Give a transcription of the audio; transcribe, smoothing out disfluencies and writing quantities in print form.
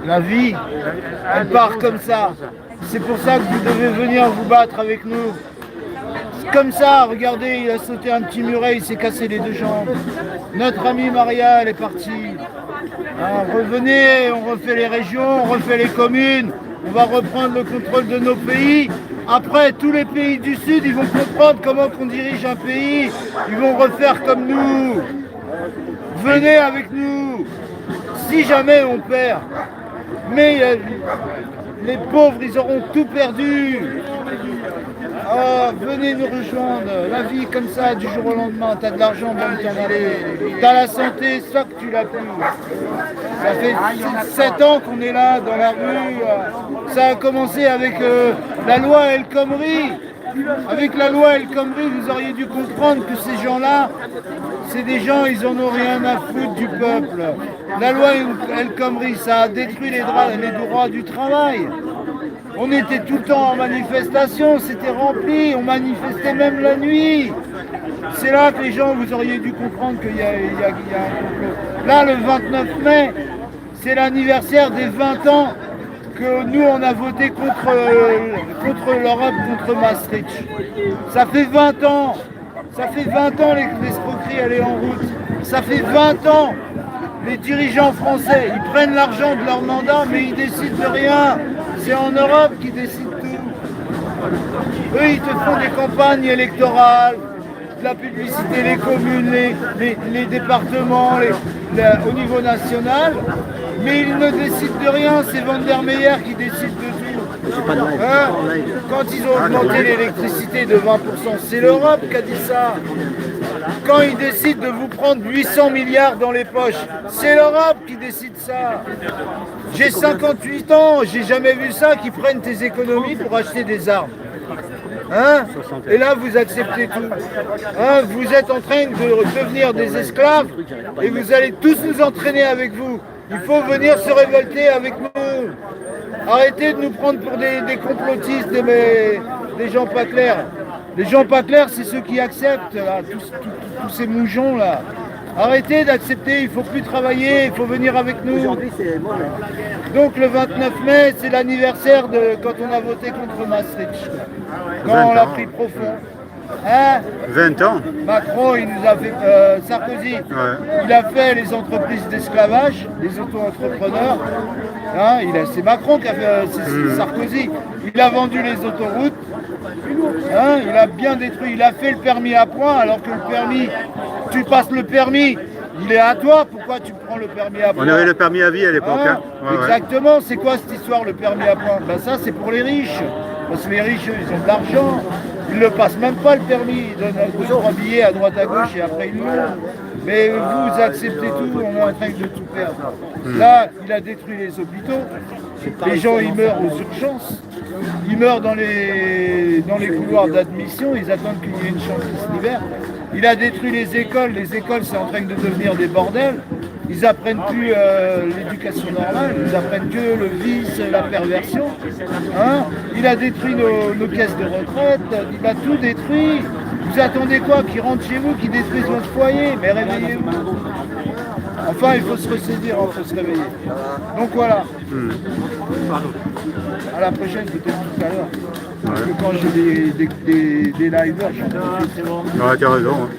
La vie, elle part comme ça. C'est pour ça que vous devez venir vous battre avec nous. Comme ça, regardez, il a sauté un petit muret, il s'est cassé les deux jambes. Notre amie Maria, elle est partie. Hein, revenez, on refait les régions, on refait les communes, on va reprendre le contrôle de nos pays. Après, tous les pays du Sud, ils vont comprendre comment on dirige un pays. Ils vont refaire comme nous. Venez avec nous. Si jamais on perd, mais les pauvres, ils auront tout perdu. Oh, venez nous rejoindre. La vie comme ça, du jour au lendemain, t'as de l'argent, bon, t'en aller. T'as la santé, ça que tu l'as plus. Ça fait 7 ans qu'on est là, dans la rue. Ça a commencé avec la loi El Khomri. Avec la loi El Khomri, vous auriez dû comprendre que ces gens-là, c'est des gens, ils en ont rien à foutre du peuple. La loi El Khomri, ça a détruit les droits du travail. On était tout le temps en manifestation, c'était rempli, on manifestait même la nuit. C'est là que les gens, vous auriez dû comprendre qu'il y a un complot. Là, le 29 mai, c'est l'anniversaire des 20 ans que nous, on a voté contre l'Europe, contre Maastricht. Ça fait 20 ans. Ça fait 20 ans l'escroquerie, elle est en route. Ça fait 20 ans. Les dirigeants français, ils prennent l'argent de leur mandat, mais ils décident de rien. C'est en Europe qu'ils décident tout. Eux, ils te font des campagnes électorales, de la publicité, les communes, les départements, au niveau national, mais ils ne décident de rien. C'est Van der Meyer qui décide de tout. Quand ils ont augmenté l'électricité de 20%, c'est l'Europe qui a dit ça. Quand ils décident de vous prendre 800 milliards dans les poches, c'est l'Europe qui décide ça. J'ai 58 ans, j'ai jamais vu ça, qu'ils prennent tes économies pour acheter des armes. Hein? Et là, vous acceptez tout. Hein? Vous êtes en train de devenir des esclaves et vous allez tous nous entraîner avec vous. Il faut venir se révolter avec nous. Arrêtez de nous prendre pour des complotistes, des gens pas clairs. Les gens pas clairs, c'est ceux qui acceptent, là, tous ces moujons là. Arrêtez d'accepter, il ne faut plus travailler, il faut venir avec nous. Donc le 29 mai, c'est l'anniversaire de quand on a voté contre Maastricht. Quand on l'a pris profond. Hein? 20 ans. Macron, il nous a fait, Sarkozy, il a fait les entreprises d'esclavage, les auto-entrepreneurs. Hein? C'est Macron qui a fait, c'est Sarkozy. Il a vendu les autoroutes. Hein? Il a bien détruit. Il a fait le permis à points, alors que le permis, tu passes le permis, il est à toi. Pourquoi tu prends le permis à points? On avait le permis à vie à l'époque. Hein? Exactement. C'est quoi cette histoire, le permis à points? Ben ça, c'est pour les riches. Parce que les riches, ils ont de l'argent. Ils ne passent même pas le permis. Ils donnent 2 ou 3 billets à droite à gauche et après ils l'ont. Mais vous acceptez tout, on est en train de tout perdre. Là, il a détruit les hôpitaux. Les gens, ils meurent aux urgences. Ils meurent dans les couloirs d'admission. Ils attendent qu'il y ait une chance qui se libère. Il a détruit les écoles. Les écoles, c'est en train de devenir des bordels. Ils n'apprennent plus l'éducation normale. Ils apprennent que le vice, la perversion. Hein? Il a détruit nos caisses de retraite. Il a tout détruit. Vous attendez quoi? Qu'ils rentrent chez vous, qu'ils détruisent votre foyer? Mais réveillez-vous. Enfin, il faut se ressaisir, il faut se réveiller. Donc voilà. À la prochaine, peut-être tout à l'heure. Parce que quand j'ai des liveurs, j'en profite. Ouais, tu as raison.